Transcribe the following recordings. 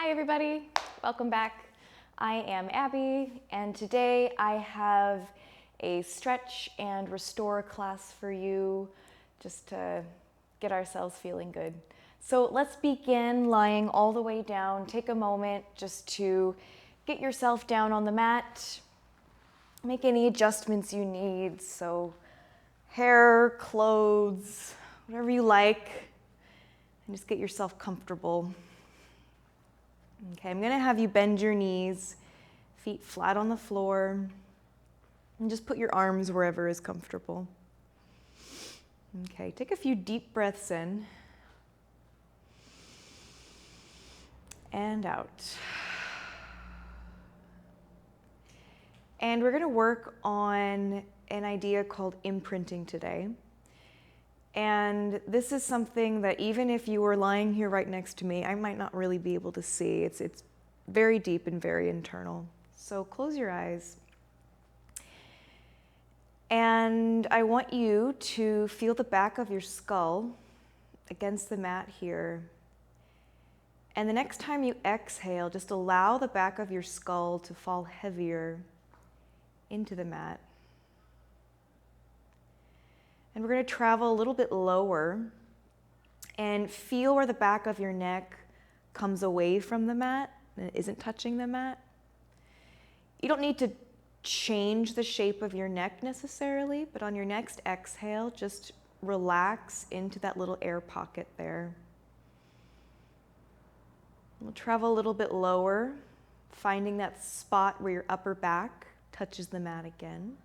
Hi everybody, welcome back. I am Abby and today I have a stretch and restore class for you just to get ourselves feeling good. So let's begin lying all the way down. Take a moment just to get yourself down on the mat. Make any adjustments you need. So hair, clothes, whatever you like, and just get yourself comfortable. Okay, I'm gonna have you bend your knees, feet flat on the floor, and just put your arms wherever is comfortable. Okay, take a few deep breaths in and out. And we're gonna work on an idea called imprinting today. And this is something that even if you were lying here right next to me, I might not really be able to see. It's very deep and very internal. So close your eyes. And I want you to feel the back of your skull against the mat here. And the next time you exhale, just allow the back of your skull to fall heavier into the mat. And we're going to travel a little bit lower and feel where the back of your neck comes away from the mat and it isn't touching the mat. You don't need to change the shape of your neck necessarily, but on your next exhale, just relax into that little air pocket there. We'll travel a little bit lower, finding that spot where your upper back touches the mat again.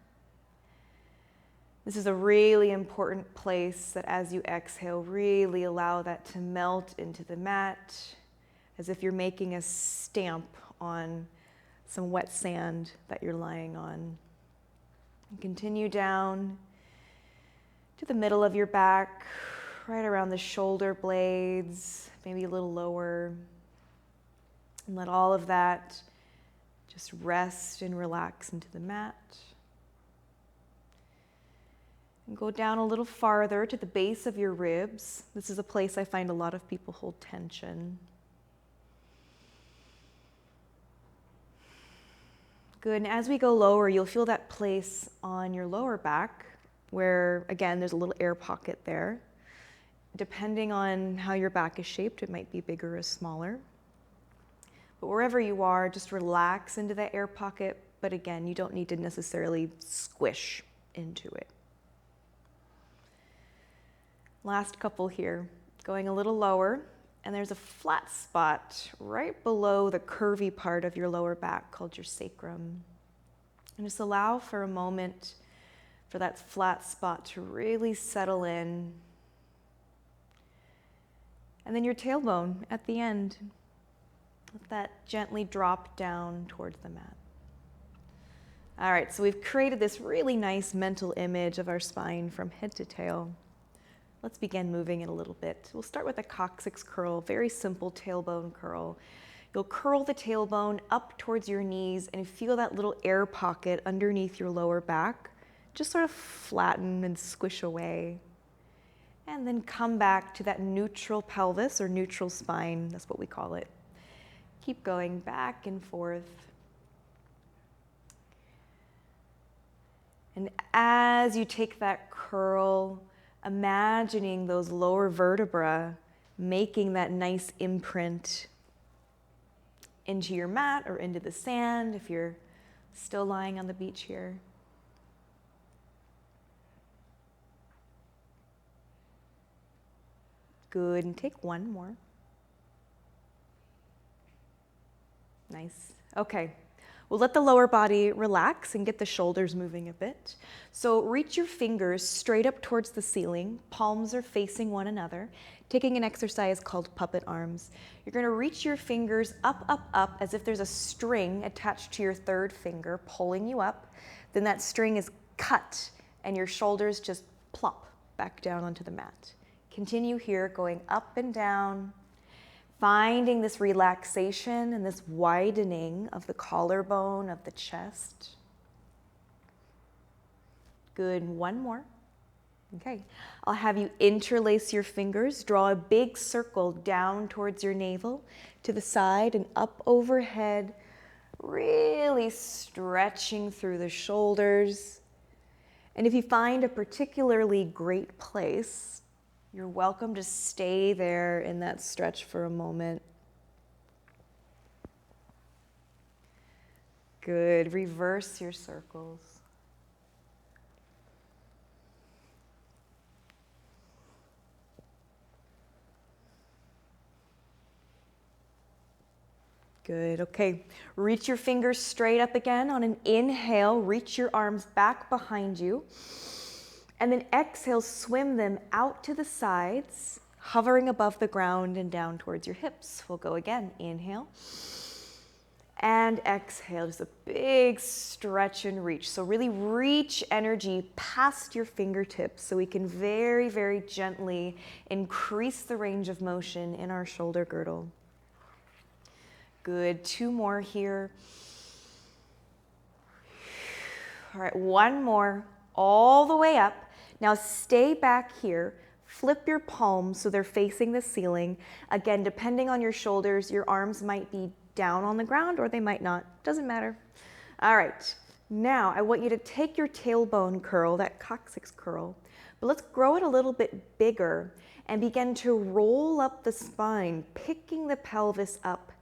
This is a really important place that as you exhale, really allow that to melt into the mat as if you're making a stamp on some wet sand that you're lying on. And continue down to the middle of your back, right around the shoulder blades, maybe a little lower. And let all of that just rest and relax into the mat. And go down a little farther to the base of your ribs. This is a place I find a lot of people hold tension. Good, and as we go lower, you'll feel that place on your lower back where, again, there's a little air pocket there. Depending on how your back is shaped, it might be bigger or smaller. But wherever you are, just relax into that air pocket. But again, you don't need to necessarily squish into it. Last couple here, going a little lower, and there's a flat spot right below the curvy part of your lower back called your sacrum. And just allow for a moment for that flat spot to really settle in. And then your tailbone at the end, let that gently drop down towards the mat. All right, so we've created this really nice mental image of our spine from head to tail. Let's begin moving it a little bit. We'll start with a Coccyx curl, very simple tailbone curl. You'll curl the tailbone up towards your knees and feel that little air pocket underneath your lower back. Just sort of flatten and squish away. And then come back to that neutral pelvis or neutral spine, that's what we call it. Keep going back and forth. And as you take that curl, imagining those lower vertebrae making that nice imprint into your mat or into the sand if you're still lying on the beach here. Good, and take one more. Nice. Okay. We'll let the lower body relax and get the shoulders moving a bit. So reach your fingers straight up towards the ceiling. Palms are facing one another. Taking an exercise called puppet arms. You're going to reach your fingers up, up, up as if there's a string attached to your third finger pulling you up. Then that string is cut and your shoulders just plop back down onto the mat. Continue here, going up and down. Finding this relaxation and this widening of the collarbone of the chest. Good, one more. Okay, I'll have you interlace your fingers, draw a big circle down towards your navel. to the side and up overhead, really stretching through the shoulders. And if you find a particularly great place, you're welcome to stay there in that stretch for a moment. Good. Reverse your circles. Good. Okay. Reach your fingers straight up again. On an inhale, reach your arms back behind you. And then exhale, swim them out to the sides, hovering above the ground and down towards your hips. We'll go again. Inhale. And exhale. Just a big stretch and reach. So really reach energy past your fingertips so we can very, very gently increase the range of motion in our shoulder girdle. Good. 2 more here. All right, 1 more. All the way up. Now stay back here. Flip your palms so they're facing the ceiling. Again, depending on your shoulders, your arms might be down on the ground or they might not. Doesn't matter. All right. Now I want you to take your tailbone curl, that coccyx curl, but let's grow it a little bit bigger and begin to roll up the spine, picking the pelvis up,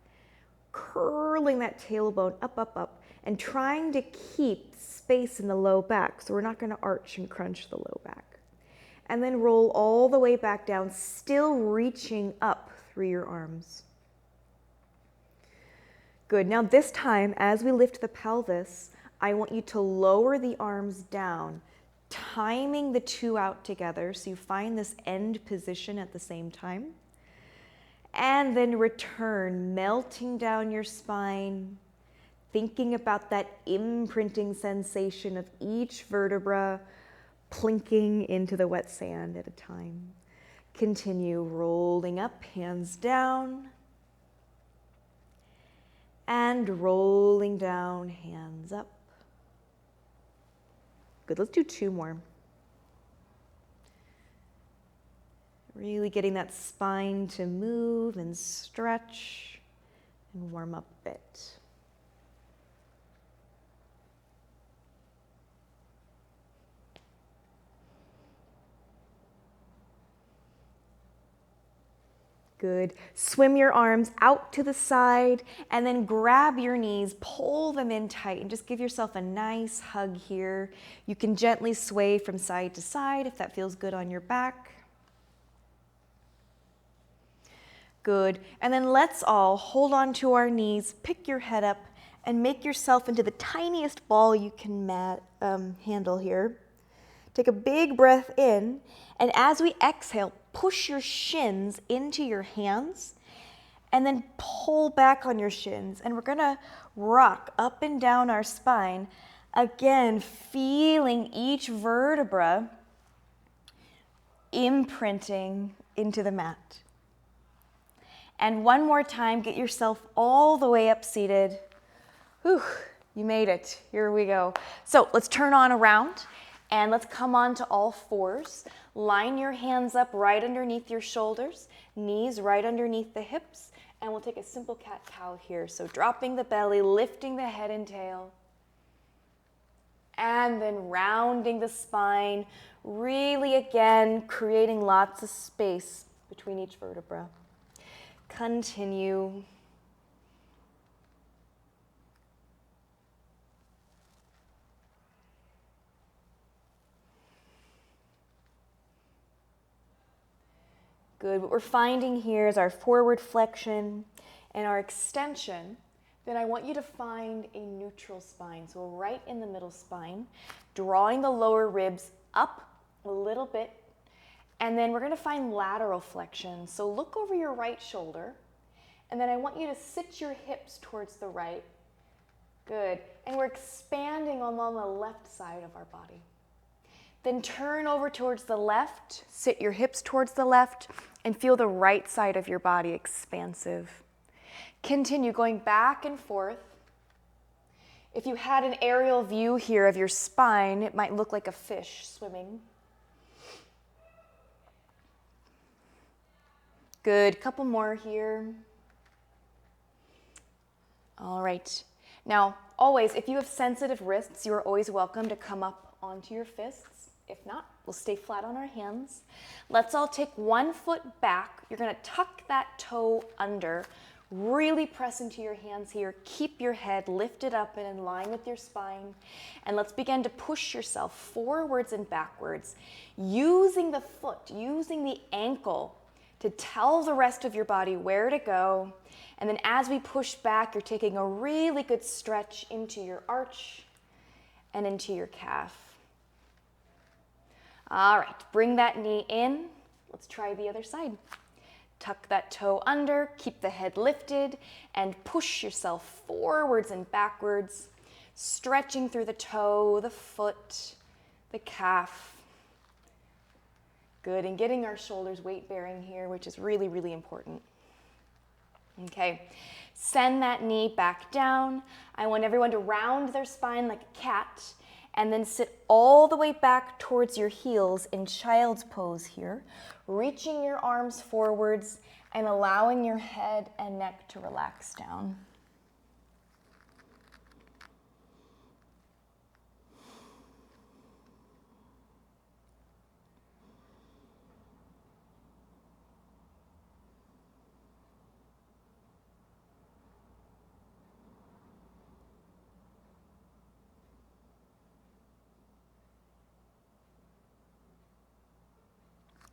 curling that tailbone up, up, up, and trying to keep space in the low back. So we're not going to arch and crunch the low back. And then roll all the way back down, still reaching up through your arms. Good. Now this time, as we lift the pelvis, I want you to lower the arms down, timing the 2 out together so you find this end position at the same time. And then return, melting down your spine, thinking about that imprinting sensation of each vertebra plinking into the wet sand at a time. Continue rolling up, hands down, and rolling down, hands up. Good, let's do 2 more. Really getting that spine to move and stretch and warm up a bit. Good. Swim your arms out to the side and then grab your knees, pull them in tight, and just give yourself a nice hug here. You can gently sway from side to side if that feels good on your back. Good. And then let's all hold on to our knees, pick your head up, and make yourself into the tiniest ball you can handle here. Take a big breath in, and as we exhale, push your shins into your hands, and then pull back on your shins. And we're gonna rock up and down our spine, again, feeling each vertebra imprinting into the mat. And 1 more time, get yourself all the way up seated. Whew, you made it. Here we go. So let's turn on around and let's come on to all 4s. Line your hands up right underneath your shoulders, knees right underneath the hips, and we'll take a simple cat-cow here. So dropping the belly, lifting the head and tail, and then rounding the spine, really again creating lots of space between each vertebra. Continue. Good. What we're finding here is our forward flexion and our extension. Then I want you to find a neutral spine. So right in the middle spine, drawing the lower ribs up a little bit. And then we're going to find lateral flexion. So look over your right shoulder. And then I want you to sit your hips towards the right. Good. And we're expanding along the left side of our body. Then turn over towards the left, sit your hips towards the left, and feel the right side of your body expansive. Continue going back and forth. If you had an aerial view here of your spine, it might look like a fish swimming. Good, couple more here. All right. Now, always, if you have sensitive wrists, you are always welcome to come up onto your fists. If not, we'll stay flat on our hands. Let's all take one foot back. You're gonna tuck that toe under. Really press into your hands here. Keep your head lifted up and in line with your spine. And let's begin to push yourself forwards and backwards, using the foot, using the ankle to tell the rest of your body where to go. And then as we push back, you're taking a really good stretch into your arch and into your calf. All right, bring that knee in. Let's try the other side. Tuck that toe under, keep the head lifted, and push yourself forwards and backwards, stretching through the toe, the foot, the calf. Good, and getting our shoulders weight bearing here, which is really, really important. Okay, send that knee back down. I want everyone to round their spine like a cat, and then sit all the way back towards your heels in child's pose here, reaching your arms forwards and allowing your head and neck to relax down.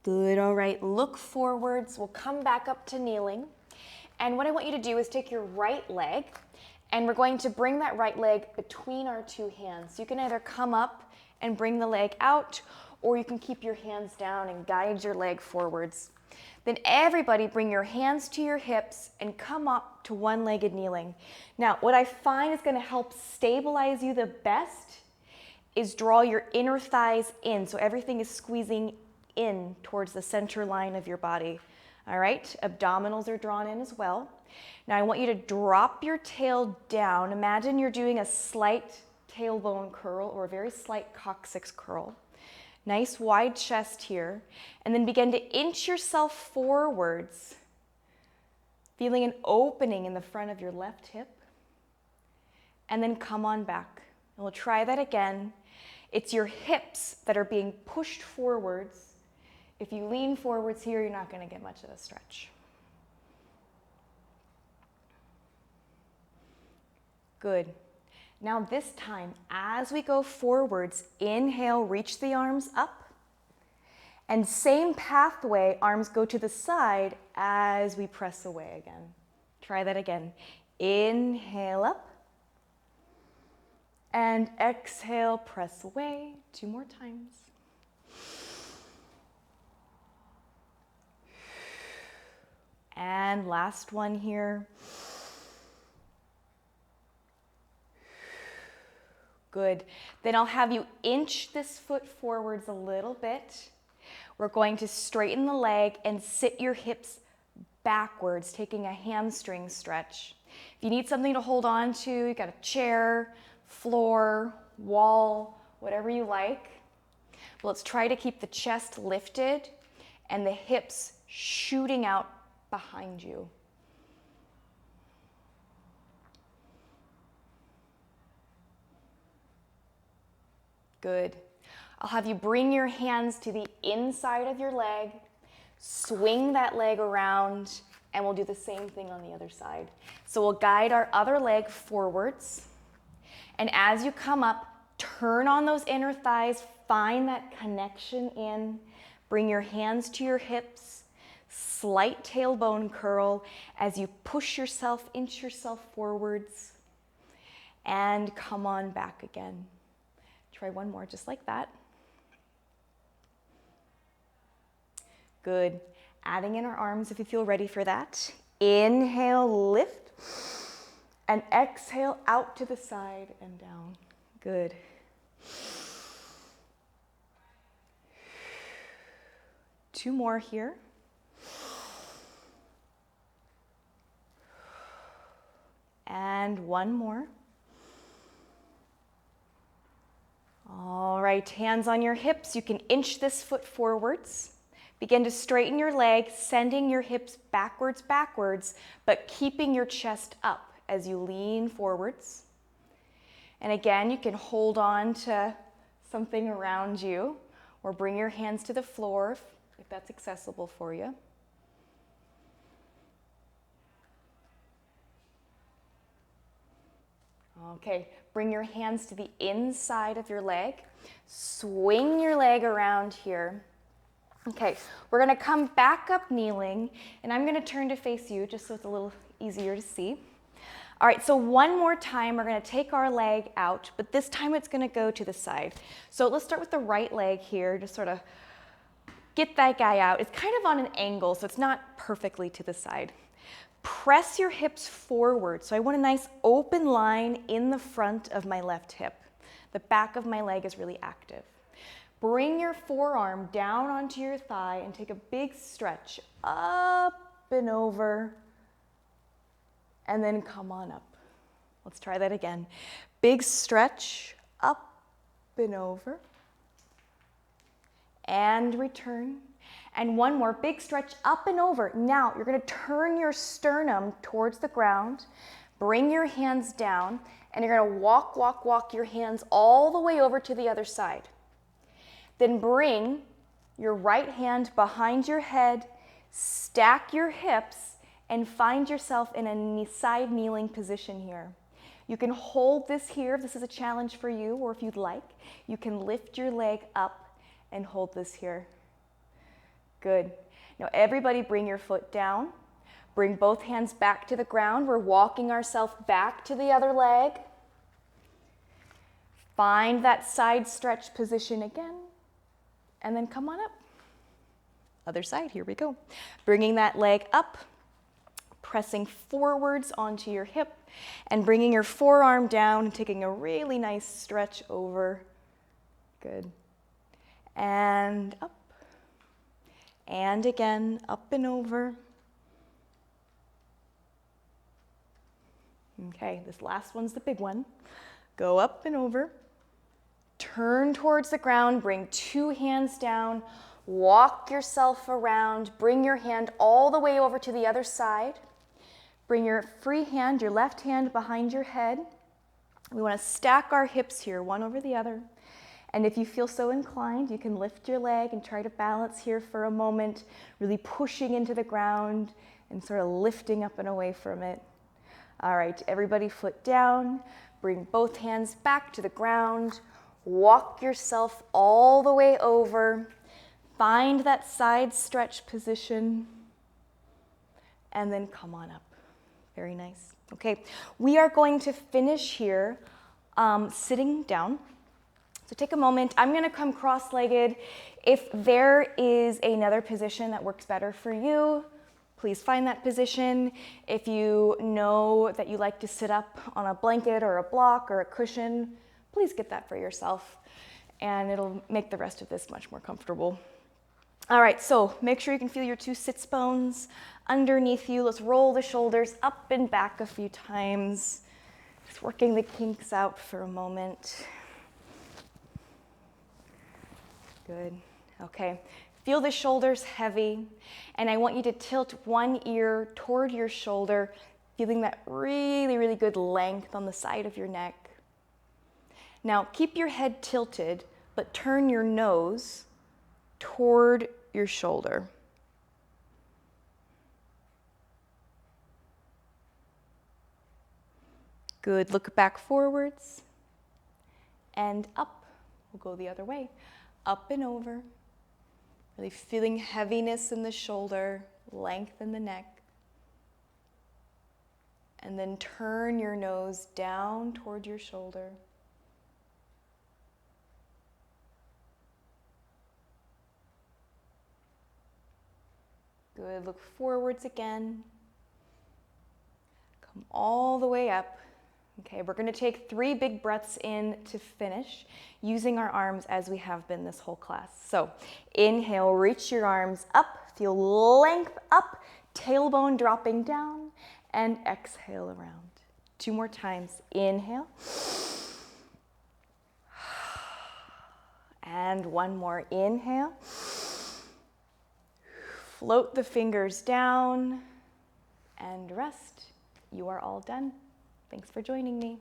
Good, all right, look forwards. We'll come back up to kneeling. And what I want you to do is take your right leg, and we're going to bring that right leg between our two hands. You can either come up and bring the leg out, or you can keep your hands down and guide your leg forwards. Then everybody bring your hands to your hips and come up to one-legged kneeling. Now, what I find is gonna help stabilize you the best is draw your inner thighs in, so everything is squeezing in towards the center line of your body. All right, abdominals are drawn in as well. Now I want you to drop your tail down. Imagine you're doing a slight tailbone curl or a very slight coccyx curl. Nice wide chest here. And then begin to inch yourself forwards, feeling an opening in the front of your left hip. And then come on back. And we'll try that again. It's your hips that are being pushed forwards. If you lean forwards here, you're not going to get much of a stretch. Good. Now this time, as we go forwards, inhale, reach the arms up. And same pathway, arms go to the side as we press away again. Try that again. Inhale up. And exhale, press away. 2 more times. And last one here. Good. Then I'll have you inch this foot forwards a little bit. We're going to straighten the leg and sit your hips backwards, taking a hamstring stretch. If you need something to hold on to, you got a chair, floor, wall, whatever you like. But let's try to keep the chest lifted and the hips shooting out behind you. Good. I'll have you bring your hands to the inside of your leg, swing that leg around, and we'll do the same thing on the other side. So we'll guide our other leg forwards, and as you come up, turn on those inner thighs, find that connection in, bring your hands to your hips, slight tailbone curl as you push yourself, inch yourself forwards, and come on back again. Try one more, just like that. Good. Adding in our arms if you feel ready for that. Inhale, lift, and exhale out to the side and down. Good. Two more here. And one more. All right, hands on your hips. You can inch this foot forwards. Begin to straighten your leg, sending your hips backwards, but keeping your chest up. as you lean forwards. And again, you can hold on to something around you or bring your hands to the floor if that's accessible for you. Okay, bring your hands to the inside of your leg. Swing your leg around here. Okay, we're gonna come back up kneeling, and I'm gonna turn to face you just so it's a little easier to see. All right, so one more time, we're gonna take our leg out, but this time it's gonna go to the side. So let's start with the right leg here, just sort of get that guy out. It's kind of on an angle, so it's not perfectly to the side. Press your hips forward. So I want a nice open line in the front of my left hip. The back of my leg is really active. Bring your forearm down onto your thigh and take a big stretch up and over, and then come on up. Let's try that again. Big stretch up and over, and return. And one more, big stretch up and over. Now you're gonna turn your sternum towards the ground, bring your hands down, and you're gonna walk your hands all the way over to the other side. Then bring your right hand behind your head, stack your hips, and find yourself in a side kneeling position here. You can hold this here if this is a challenge for you, or if you'd like, you can lift your leg up and hold this here. Good. Now everybody bring your foot down. Bring both hands back to the ground. We're walking ourselves back to the other leg. Find that side stretch position again. And then come on up. Other side, here we go. Bringing that leg up, pressing forwards onto your hip, and bringing your forearm down and taking a really nice stretch over. Good. And up. And again, up and over. Okay, this last one's the big one. Go up and over. Turn towards the ground, bring two hands down, walk yourself around, bring your hand all the way over to the other side. Bring your free hand, your left hand behind your head. We want to stack our hips here, one over the other. And if you feel so inclined, you can lift your leg and try to balance here for a moment, really pushing into the ground and sort of lifting up and away from it. All right, everybody foot down, bring both hands back to the ground, walk yourself all the way over, find that side stretch position, and then come on up. Very nice. Okay, we are going to finish here sitting down. So take a moment. I'm going to come cross-legged. If there is another position that works better for you, please find that position. If you know that you like to sit up on a blanket or a block or a cushion, please get that for yourself, and it'll make the rest of this much more comfortable. All right, so make sure you can feel your two sits bones underneath you. Let's roll the shoulders up and back a few times. Just working the kinks out for a moment. Good. Okay. Feel the shoulders heavy, and I want you to tilt one ear toward your shoulder, feeling that really, really good length on the side of your neck. Now, keep your head tilted, but turn your nose toward your shoulder. Good. Look back forwards and up. We'll go the other way. Up and over. Really feeling heaviness in the shoulder, length in the neck. And then turn your nose down toward your shoulder. Good. Look forwards again. Come all the way up. Okay, we're going to take 3 big breaths in to finish, using our arms as we have been this whole class. So inhale, reach your arms up, feel length up, tailbone dropping down, and exhale around. 2 more times. Inhale. And 1 more. Inhale. Float the fingers down and rest. You are all done. Thanks for joining me.